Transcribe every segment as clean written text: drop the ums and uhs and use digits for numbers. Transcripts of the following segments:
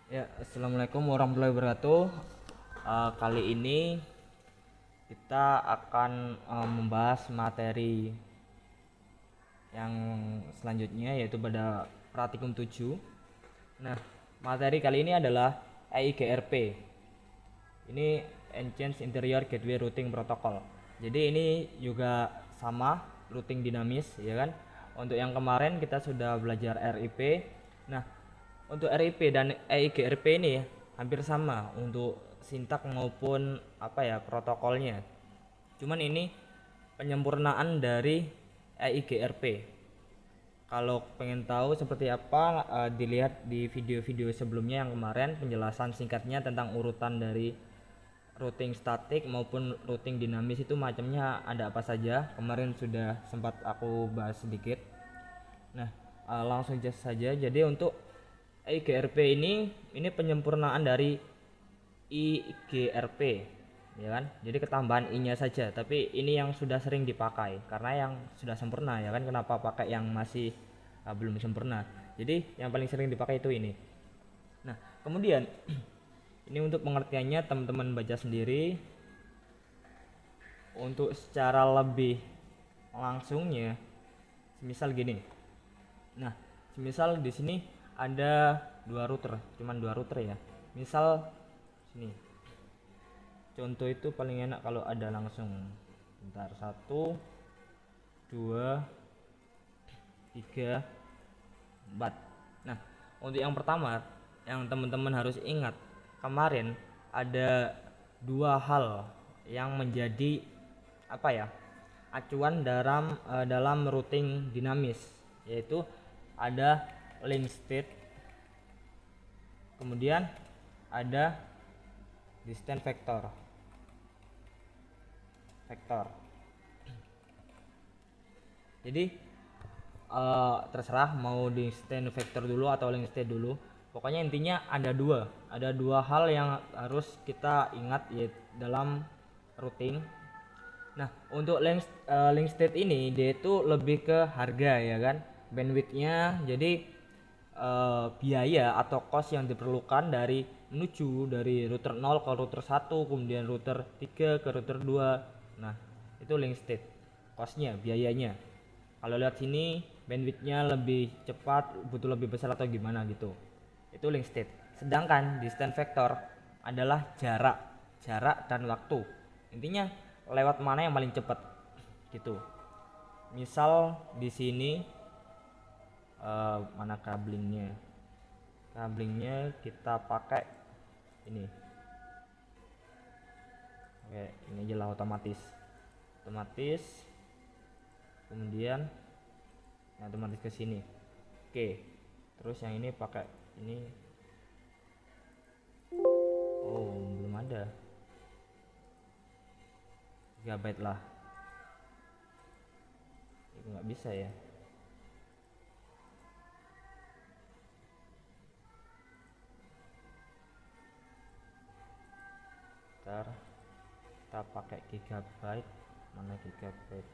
Ya, assalamualaikum warahmatullahi wabarakatuh. Kali ini kita akan membahas materi yang selanjutnya yaitu pada praktikum 7. Nah, materi kali ini adalah EIGRP. Ini Enhanced Interior Gateway Routing Protocol. Jadi ini juga sama routing dinamis, ya kan? Untuk yang kemarin kita sudah belajar RIP. Nah, untuk RIP dan EIGRP ini hampir sama untuk sintak maupun protokolnya. Cuman ini penyempurnaan dari EIGRP. Kalau pengen tahu seperti apa, dilihat di video-video sebelumnya yang kemarin penjelasan singkatnya tentang urutan dari routing statik maupun routing dinamis itu macamnya ada apa saja. Kemarin sudah sempat aku bahas sedikit. Nah, langsung saja. Jadi untuk IGRP ini penyempurnaan dari IGRP, ya kan? Jadi ketambahan i-nya saja, tapi ini yang sudah sering dipakai karena yang sudah sempurna, ya kan? Kenapa pakai yang masih belum sempurna? Jadi yang paling sering dipakai itu ini. Nah, kemudian ini untuk pengertiannya teman-teman baca sendiri. Untuk secara lebih langsungnya, misal gini. Nah, misal di sini ada dua router, cuman dua router ya. Misal sini. Contoh itu paling enak kalau ada langsung. Bentar, 1, 2, 3, 4. Nah, untuk yang pertama yang teman-teman harus ingat, kemarin ada dua hal yang menjadi acuan dalam routing dinamis, yaitu ada link state, kemudian ada distance vector. Jadi terserah mau distance vector dulu atau link state dulu. Pokoknya intinya ada dua hal yang harus kita ingat yaitu dalam routing. Nah, untuk link state ini dia itu lebih ke harga, ya kan, bandwidthnya. Jadi biaya atau cost yang diperlukan dari router 0 ke router 1, kemudian router 3 ke router 2. Nah, itu link state, costnya, biayanya. Kalau lihat sini bandwidthnya lebih cepat, butuh lebih besar atau gimana gitu, itu link state. Sedangkan distance vector adalah jarak dan waktu. Intinya lewat mana yang paling cepat gitu. Misal di sini mana kablingnya kita pakai ini. Oke, ini aja lah, otomatis kemudian otomatis ke sini. Oke, terus yang ini pakai ini. Oh, belum ada gigabyte lah, itu nggak bisa ya. Ntar kita pakai gigabyte. Mana gigabyte?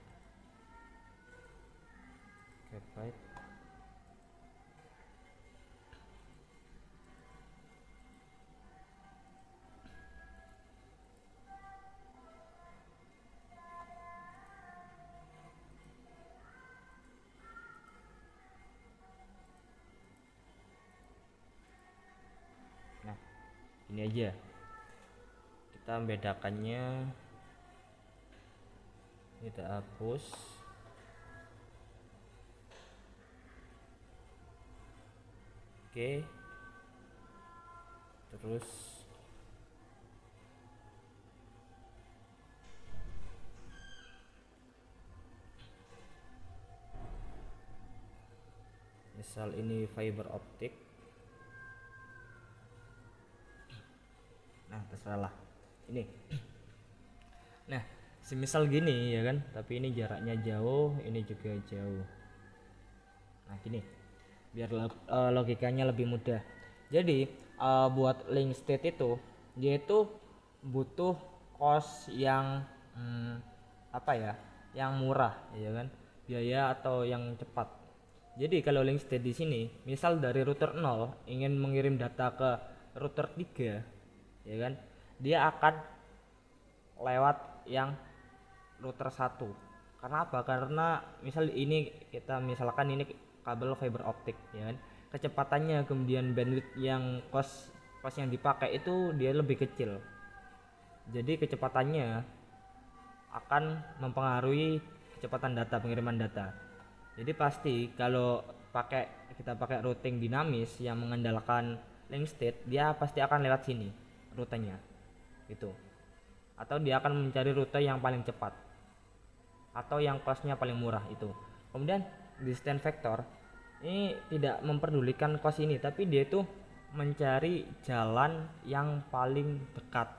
Nah, ini aja kita membedakannya. Kita hapus. Oke, terus misal ini fiber optik. Nah, terserah lah ini. Nah, semisal gini ya kan, tapi ini jaraknya jauh, ini juga jauh. Nah, gini biar logikanya lebih mudah. Jadi buat link state itu dia itu butuh cost yang yang murah, ya kan, biaya atau yang cepat. Jadi kalau link state di sini, misal dari router 0 ingin mengirim data ke router 3, ya kan, dia akan lewat yang router 1. Karena apa? Karena misal ini misalkan ini kabel fiber optik, ya kan, kecepatannya kemudian bandwidth yang kos yang dipakai itu dia lebih kecil, jadi kecepatannya akan mempengaruhi kecepatan data, pengiriman data. Jadi pasti kalau kita pakai routing dinamis yang mengandalkan link state, dia pasti akan lewat sini rutenya gitu, atau dia akan mencari rute yang paling cepat atau yang costnya paling murah itu. Kemudian distance vector ini tidak memperdulikan cost ini, tapi dia itu mencari jalan yang paling dekat,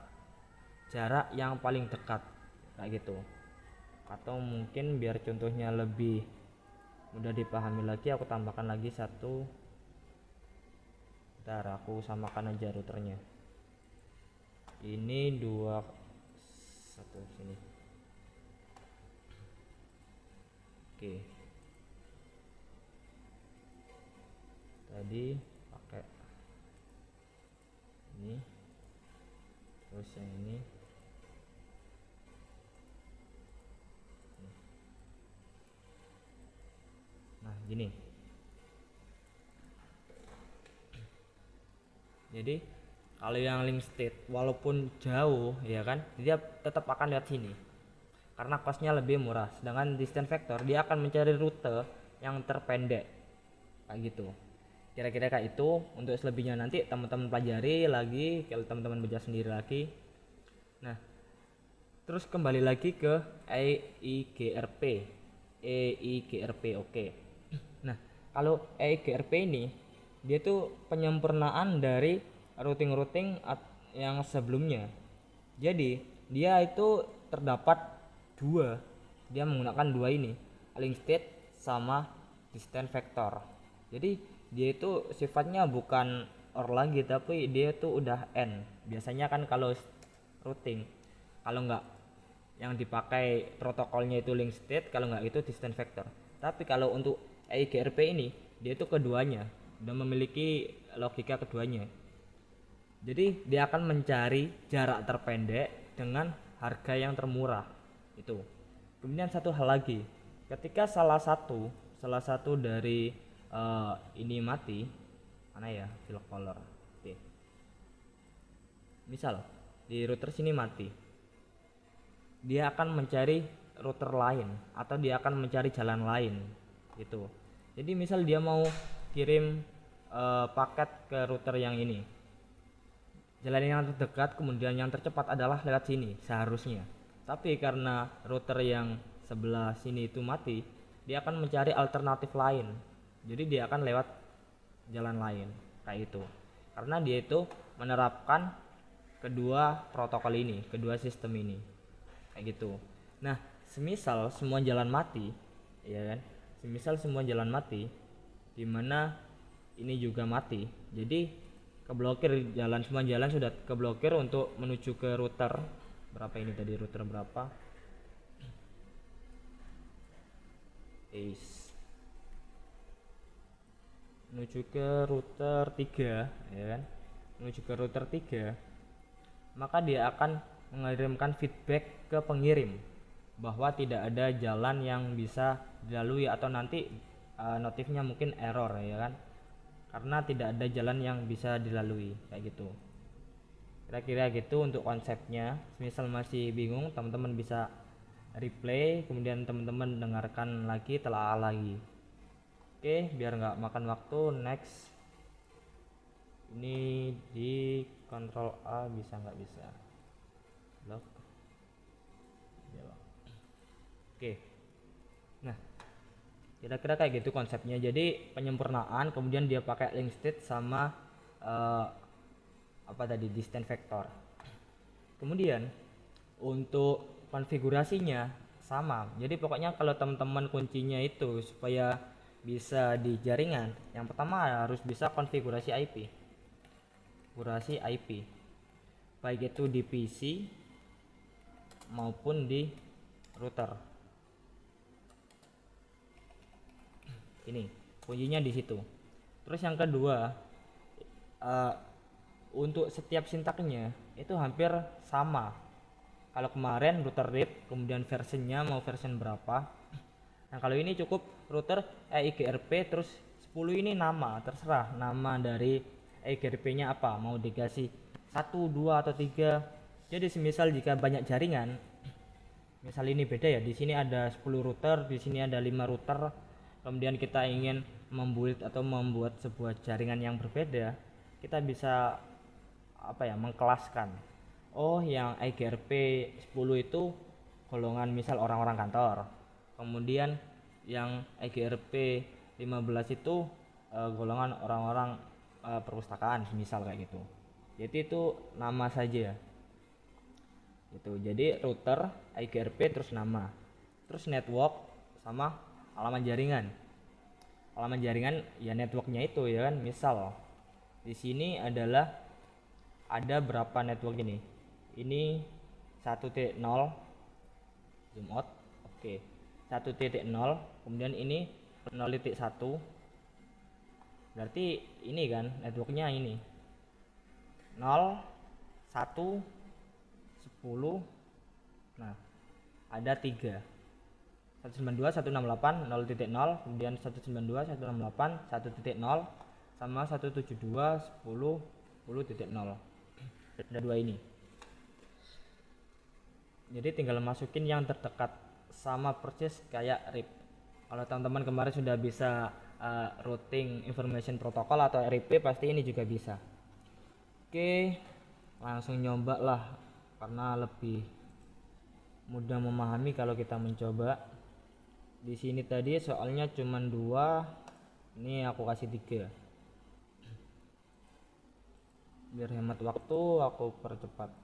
jarak yang paling dekat kayak gitu. Atau mungkin biar contohnya lebih mudah dipahami lagi, aku tambahkan lagi satu. Bentar, aku samakan aja routernya. Ini satu sini. Oke. Tadi pakai ini, terus yang ini. Nah, gini. Jadi kalau yang link state walaupun jauh, ya kan, dia tetap akan lihat sini karena costnya lebih murah. Sedangkan distance vector dia akan mencari rute yang terpendek kayak gitu. Kira-kira kayak itu. Untuk selebihnya nanti teman-teman pelajari lagi, kalau teman-teman baca sendiri lagi. Nah, terus kembali lagi ke EIGRP. Oke. Nah, kalau EIGRP ini dia tuh penyempurnaan dari routing yang sebelumnya. Jadi dia itu terdapat dia menggunakan dua ini, link state sama distance vector. Jadi dia itu sifatnya bukan OR lagi, tapi dia tuh udah AND. Biasanya kan kalau routing, kalau nggak yang dipakai protokolnya itu link state, kalau nggak itu distance vector. Tapi kalau untuk EIGRP ini dia itu keduanya, udah memiliki logika keduanya. Jadi dia akan mencari jarak terpendek dengan harga yang termurah itu. Kemudian satu hal lagi, ketika salah satu dari ini mati, mana ya fill color. Oke. Misal di router sini mati, dia akan mencari router lain atau dia akan mencari jalan lain gitu. Jadi misal dia mau kirim paket ke router yang ini, jalan yang terdekat kemudian yang tercepat adalah lewat sini seharusnya. Tapi karena router yang sebelah sini itu mati, dia akan mencari alternatif lain. Jadi dia akan lewat jalan lain kayak itu. Karena dia itu menerapkan kedua protokol ini, kedua sistem ini. Kayak gitu. Nah, semisal semua jalan mati, ya kan? Semisal semua jalan mati, di mana ini juga mati. Jadi keblokir semua jalan sudah keblokir untuk menuju ke router berapa ini tadi, router berapa, menuju ke router 3, ya kan, menuju ke router 3, maka dia akan mengirimkan feedback ke pengirim bahwa tidak ada jalan yang bisa dilalui, atau nanti notifnya mungkin error, ya kan, karena tidak ada jalan yang bisa dilalui kayak gitu. Kira-kira gitu untuk konsepnya. Misal masih bingung, teman-teman bisa replay, kemudian teman-teman dengarkan lagi, telaah lagi. Oke, biar nggak makan waktu, next. Ini di Ctrl A bisa nggak bisa? Lock. Oke. Nah, kira-kira kayak gitu konsepnya. Jadi penyempurnaan, kemudian dia pakai link state sama distance vector. Kemudian untuk konfigurasinya sama. Jadi pokoknya kalau teman-teman kuncinya itu supaya bisa di jaringan, yang pertama harus bisa konfigurasi IP. Konfigurasi IP. Baik itu di PC maupun di router. Ini kuncinya di situ. Terus yang kedua, untuk setiap sintaknya itu hampir sama. Kalau kemarin router RIP, kemudian versionnya mau version berapa. Nah kalau ini cukup router EIGRP terus 10 ini nama, terserah nama dari EIGRP nya apa, mau dikasih 1, 2 atau 3. Jadi semisal jika banyak jaringan, misal ini beda ya, di sini ada 10 router, di sini ada 5 router, kemudian kita ingin membuat atau membuat sebuah jaringan yang berbeda, kita bisa apa ya, mengkelaskan. Oh, yang IGRP 10 itu golongan misal orang-orang kantor. Kemudian yang IGRP 15 itu golongan orang-orang perpustakaan, misal kayak gitu. Jadi itu nama saja. Itu. Jadi router, IGRP terus nama. Terus network sama alamat jaringan. Alamat jaringan ya networknya itu ya kan. Misal di sini adalah ada berapa network ini? Ini 1.0 zoom out. Oke. 1.0, kemudian ini 0.1. Berarti ini kan networknya ini 0 1 10. Nah, ada 3. 192 168 0.0, kemudian 192 168 1.0 sama 172 10 10.0. Ada 2 ini. Jadi tinggal masukin yang terdekat, sama persis kayak RIP. Kalau teman-teman kemarin sudah bisa routing information protocol atau RIP, pasti ini juga bisa. Oke, langsung nyoba lah karena lebih mudah memahami kalau kita mencoba. Di sini tadi soalnya cuma 2, ini aku kasih 3. Biar hemat waktu, aku percepat.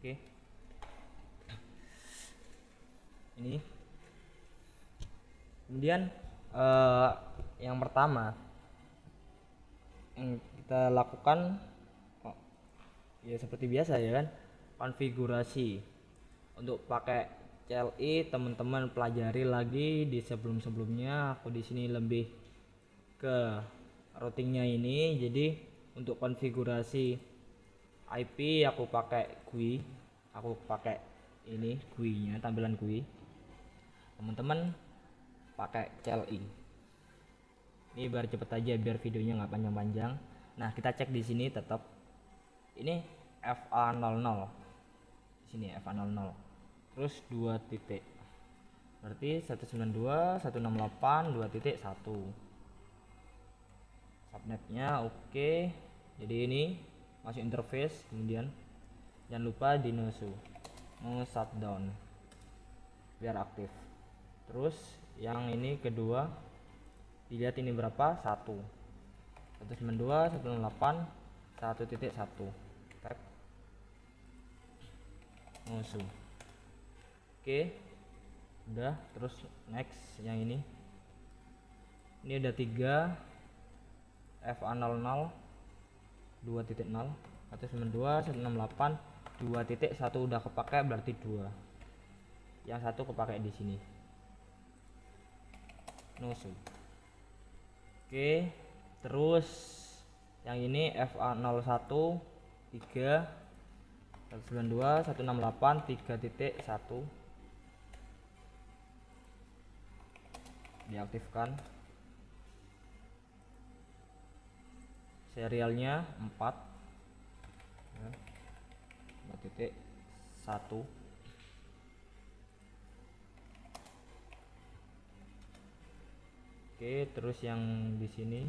Oke. Ini. Kemudian yang pertama yang kita lakukan ya seperti biasa ya kan, konfigurasi. Untuk pakai CLI teman-teman pelajari lagi di sebelum-sebelumnya. Aku di sini lebih ke routingnya ini. Jadi untuk konfigurasi IP aku pakai GUI. Aku pakai ini GUI-nya, tampilan GUI. Teman-teman pakai CLI. Ini biar cepet aja, biar videonya nggak panjang-panjang. Nah, kita cek di sini tetap ini FA00. Di sini FA00. Terus 2 titik. Berarti 192 168 2.1. Subnetnya oke. Jadi ini masuk interface, kemudian jangan lupa di no shutdown biar aktif. Terus yang ini kedua, dilihat ini berapa, 1 192 168 1.1. Tap musuh. Oke, udah. Terus next yang ini ada 3 FA00 2.0. 192.168 2.1 udah kepakai berarti 2, yang satu kepakai di sini nusu. Oke, terus yang ini FA01 3 192.168 3.1 diaktifkan. Serialnya 4 4.1. Oke, terus yang di sini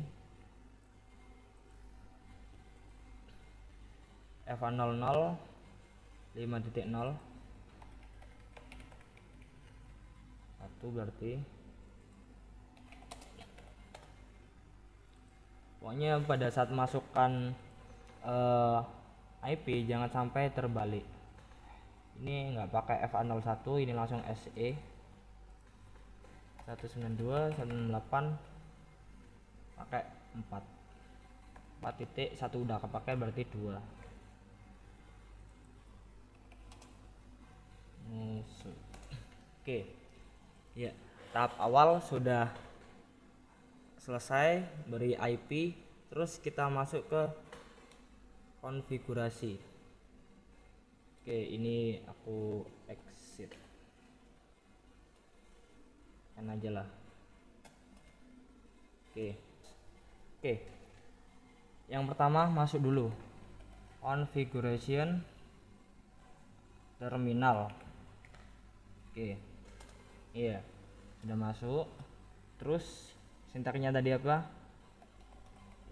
FA00 5.0 1 berarti pokoknya pada saat masukkan IP jangan sampai terbalik. Ini nggak pakai FA01, ini langsung SE 192.168 pakai 4.1 udah kepakai berarti 2. Oke ya, tahap awal sudah selesai beri IP. Terus kita masuk ke konfigurasi. Oke, ini aku exit kan aja lah. Oke, yang pertama masuk dulu configuration terminal. Oke, iya sudah masuk. Terus sintaknya tadi apa?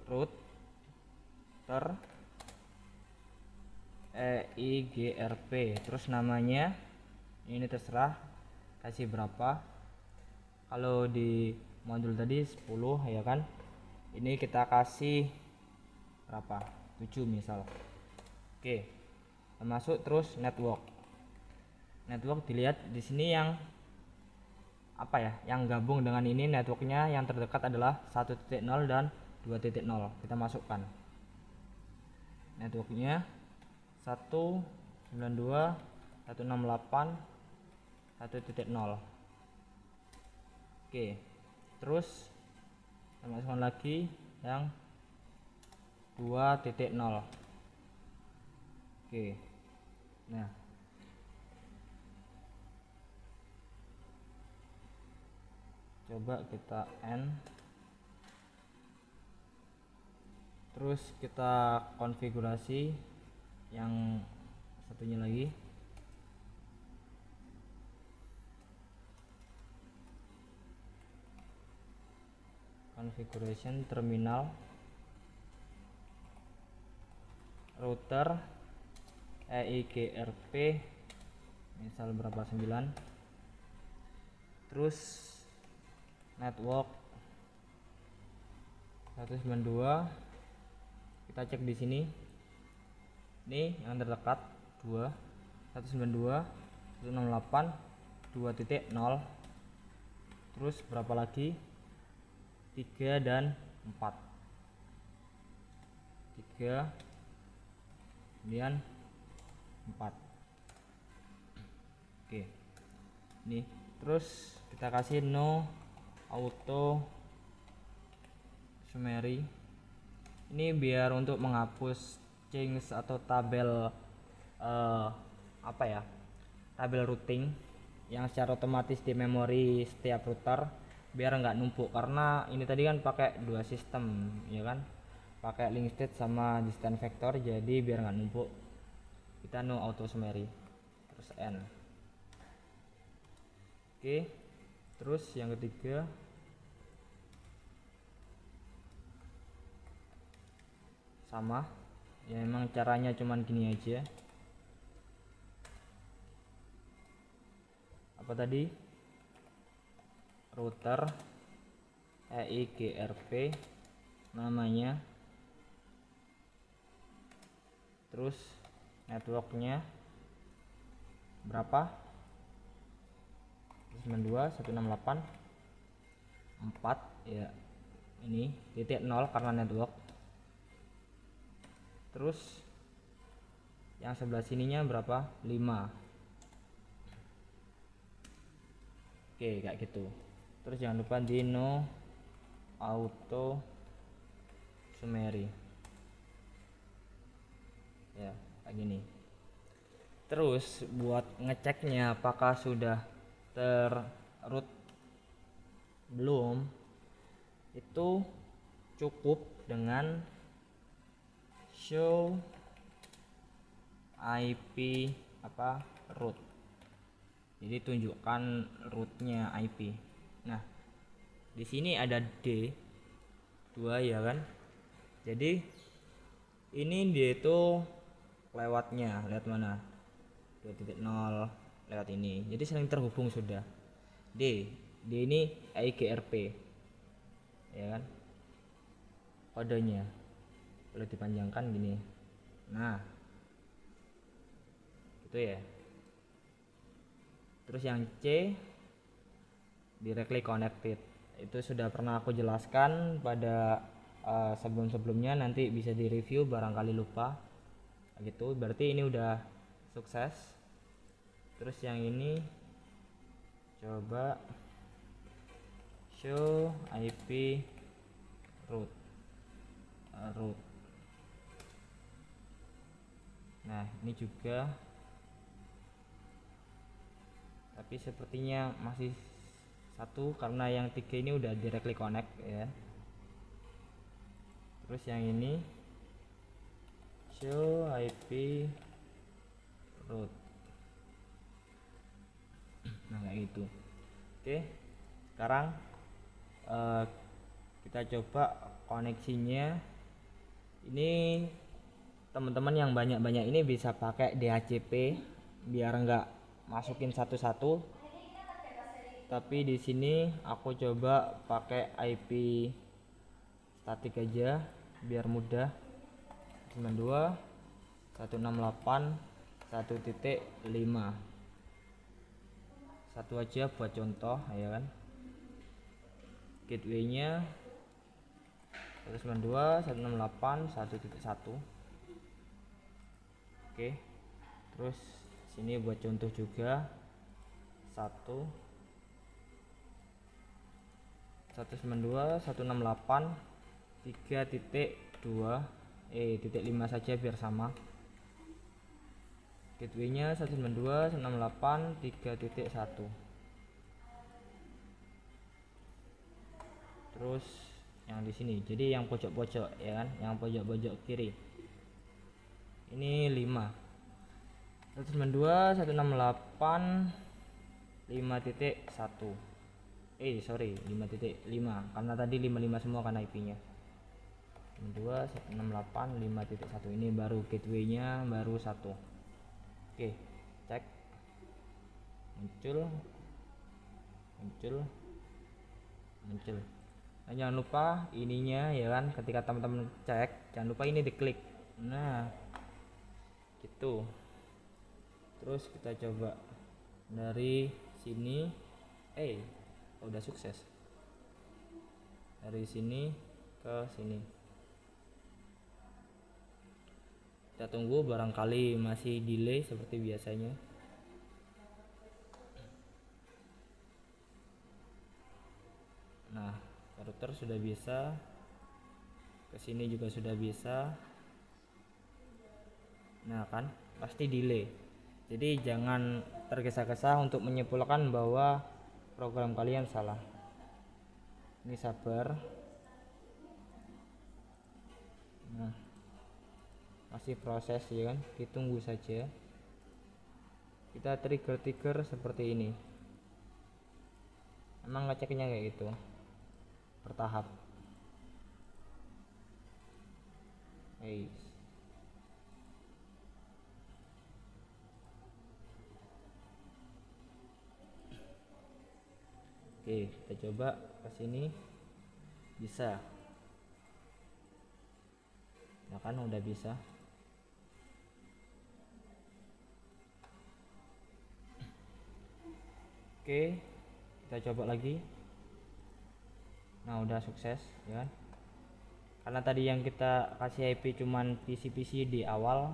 Router EIGRP, terus namanya ini terserah kasih berapa. Kalau di modul tadi 10 ya kan, ini kita kasih berapa, 7 misal. Oke, masuk. Terus network dilihat di sini yang apa ya, yang gabung dengan ini networknya yang terdekat adalah 1.0 dan 2.0. Kita masukkan networknya 192.168 1.0. Oke, terus kita masukkan lagi yang 2.0. Oke, nah coba kita N, terus kita konfigurasi yang satunya lagi. Configuration terminal router EIGRP misal berapa, 9. Terus network 192, kita cek di sini. Ini yang terdekat 2 192.168 2.0. terus berapa lagi, 3 dan 4. 3 kemudian 4. Oke, ini terus kita kasih no auto summary. Ini biar untuk menghapus change atau tabel apa ya, tabel routing yang secara otomatis di memori setiap router, biar nggak numpuk. Karena ini tadi kan pakai 2 sistem ya kan, pakai link state sama distance vector, jadi biar nggak numpuk kita no auto summary terus N. Oke, terus yang ketiga sama ya, emang caranya cuman gini aja. Apa tadi, router EIGRP namanya, terus networknya berapa, 192.168 4 ya, ini titik 0 karena network. Terus yang sebelah sininya berapa? 5. Oke, kayak gitu. Terus jangan lupa di no auto summary ya, kayak gini. Terus buat ngeceknya apakah sudah terroot belum, itu cukup dengan show IP root. Jadi tunjukkan rootnya IP. Nah, di sini ada D2 ya kan. Jadi ini dia itu lewatnya, lihat mana? 2.0 lewat ini. Jadi saling terhubung sudah. D ini IGRP. Ya kan? Kodenya. Kalau dipanjangkan gini. Nah, itu ya. Terus yang C directly connected, itu sudah pernah aku jelaskan pada sebelum-sebelumnya, nanti bisa direview barangkali lupa gitu. Berarti ini udah sukses. Terus yang ini coba show IP root. Nah, ini juga, tapi sepertinya masih satu karena yang 3 ini udah directly connect ya. Terus yang ini show IP root. Nah, kayak gitu. Oke, sekarang kita coba koneksinya. Ini teman-teman yang banyak-banyak ini bisa pakai DHCP biar enggak masukin satu-satu. Tapi di sini aku coba pakai IP statik aja biar mudah. 92.168.1.5. Satu aja buat contoh ya kan. Gateway-nya 192.168.1.1. Oke. Terus sini buat contoh juga 192.168.3.2 titik 5 saja biar sama. Gateway-nya 192.168.3.1. Terus yang di sini, jadi yang pojok-pojok ya kan, yang pojok-pojok kiri ini 5. 192.168.5.1. 5.5 karena tadi 55 semua kan IP-nya. 192.168.5.1 ini baru gateway-nya baru 1. Oke, cek. Muncul. Nah, jangan lupa ininya ya kan, ketika teman-teman cek jangan lupa ini diklik. Nah, gitu. Terus kita coba dari sini. Udah sukses. Dari sini ke sini. Kita tunggu, barangkali masih delay seperti biasanya. Nah, router sudah bisa. Kesini juga sudah bisa. Nah kan, pasti delay. Jadi jangan tergesa-gesa untuk menyimpulkan bahwa program kalian salah. Ini sabar. Nah, masih proses ya kan, ditunggu saja. Kita trigger seperti ini. Emang ngeceknya kayak gitu, bertahap. Oke, kita coba ke sini. Bisa. Nah kan udah bisa. Oke, kita coba lagi. Nah, udah sukses ya kan. Karena tadi yang kita kasih IP cuman PC di awal,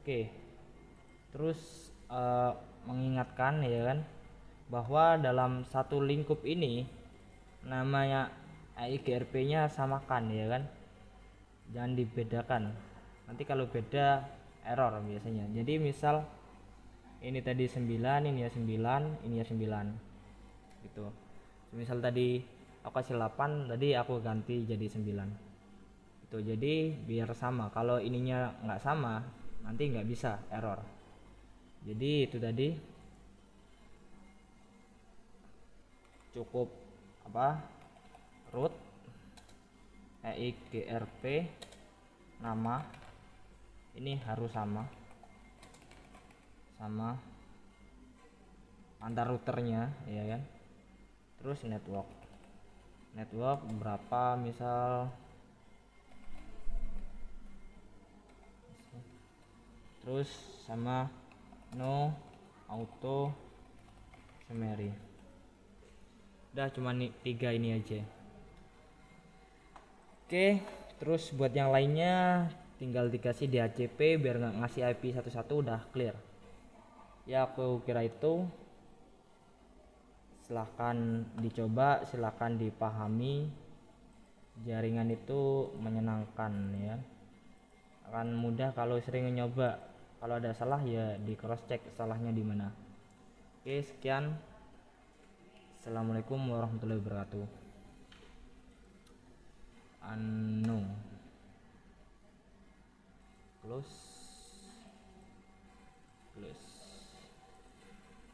Oke, terus mengingatkan ya kan bahwa dalam satu lingkup ini namanya EIGRP-nya samakan ya kan, jangan dibedakan, nanti kalau beda error biasanya. Jadi misal ini tadi 9, ini ya 9, ini ya 9 gitu. Misal tadi aku kasih 8, tadi aku ganti jadi 9 itu, jadi biar sama. Kalau ininya nggak sama nanti nggak bisa, error. Jadi itu tadi cukup apa, root EIGRP nama ini harus sama antar routernya ya kan. Terus network berapa, misal terus sama no auto summary. Udah cuma nih 3 ini aja. Oke, terus buat yang lainnya tinggal dikasih DHCP biar nggak ngasih IP satu-satu, udah clear ya. Aku kira itu. Silahkan dicoba, silahkan dipahami. Jaringan itu menyenangkan ya, akan mudah kalau sering nyoba. Kalau ada salah ya di cross check salahnya di mana. Oke, sekian. Assalamualaikum warahmatullahi wabarakatuh. Close.